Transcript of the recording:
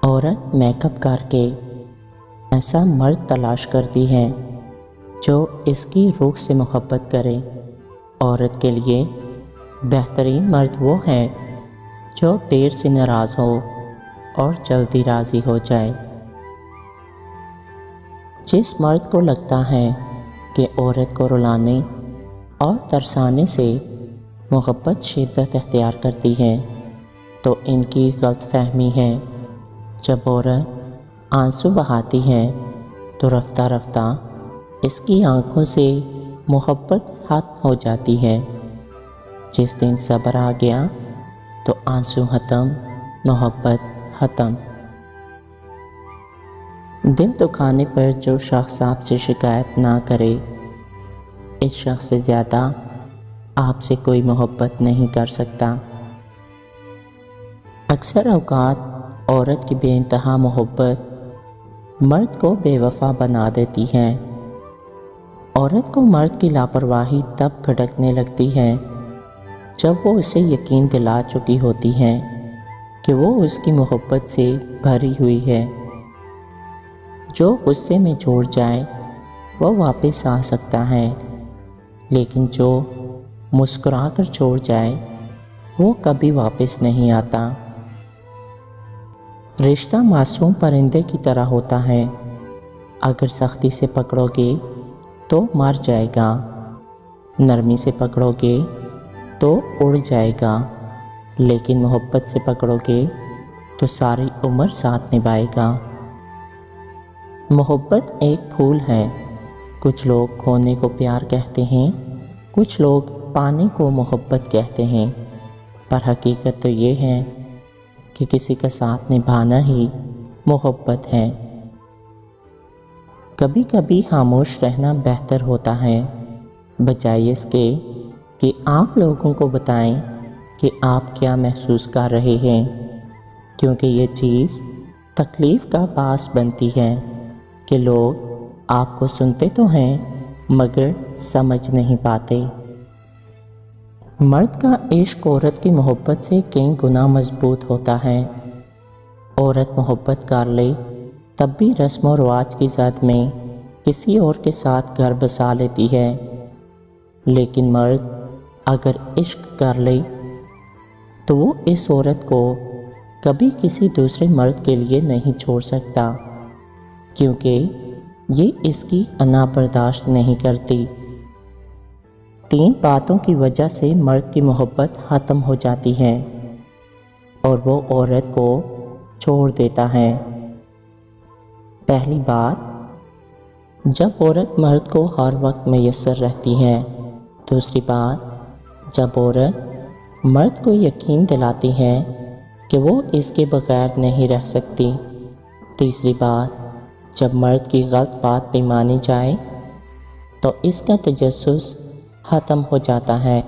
عورت make up کر کے ایسا مرد تلاش کرتی ہے جو اس کی روح سے محبت کرے۔ عورت کے لیے بہترین مرد وہ ہے جو دیر سے ناراض ہو اور جلدی راضی ہو جائے۔ جس مرد کو لگتا ہے کہ عورت کو رلانے اور ترسانے سے محبت شدت اختیار کرتی ہے تو ان کی غلط فہمی ہے۔ جب عورت آنسو بہاتی ہے تو رفتہ رفتہ اس کی آنکھوں سے محبت ختم ہو جاتی ہے۔ جس دن صبر آ گیا تو آنسو ختم، محبت ختم۔ دل دکھانے پر جو شخص آپ سے شکایت نہ کرے، اس شخص سے زیادہ آپ سے کوئی محبت نہیں کر سکتا۔ اکثر اوقات عورت کی بے انتہا محبت مرد کو بے وفا بنا دیتی ہے۔ عورت کو مرد کی لاپرواہی تب کھٹکنے لگتی ہے جب وہ اسے یقین دلا چکی ہوتی ہے کہ وہ اس کی محبت سے بھری ہوئی ہے۔ جو غصے میں چھوڑ جائے وہ واپس آ سکتا ہے، لیکن جو مسکرا کر چھوڑ جائے وہ کبھی واپس نہیں آتا۔ رشتہ معصوم پرندے کی طرح ہوتا ہے، اگر سختی سے پکڑو گے تو مر جائے گا، نرمی سے پکڑو گے تو اڑ جائے گا، لیکن محبت سے پکڑو گے تو ساری عمر ساتھ نبھائے گا۔ محبت ایک پھول ہے، کچھ لوگ کھونے کو پیار کہتے ہیں، کچھ لوگ پانے کو محبت کہتے ہیں، پر حقیقت تو یہ ہے کہ کسی کا ساتھ نبھانا ہی محبت ہے۔ کبھی کبھی خاموش رہنا بہتر ہوتا ہے، بجائے اس کے کہ آپ لوگوں کو بتائیں کہ آپ کیا محسوس کر رہے ہیں، کیونکہ یہ چیز تکلیف کا باعث بنتی ہے کہ لوگ آپ کو سنتے تو ہیں مگر سمجھ نہیں پاتے۔ مرد کا عشق عورت کی محبت سے کئی گنا مضبوط ہوتا ہے۔ عورت محبت کر لے تب بھی رسم و رواج کی زد میں کسی اور کے ساتھ گھر بسا لیتی ہے، لیکن مرد اگر عشق کر لے تو وہ اس عورت کو کبھی کسی دوسرے مرد کے لیے نہیں چھوڑ سکتا، کیونکہ یہ اس کی انا برداشت نہیں کرتی۔ 3 باتوں کی وجہ سے مرد کی محبت ختم ہو جاتی ہے اور وہ عورت کو چھوڑ دیتا ہے۔ پہلی بات، جب عورت مرد کو ہر وقت میسر رہتی ہے۔ دوسری بات، جب عورت مرد کو یقین دلاتی ہے کہ وہ اس کے بغیر نہیں رہ سکتی۔ تیسری بات، جب مرد کی غلط بات پہ مانی جائے تو اس کا تجسس ختم ہو جاتا ہے۔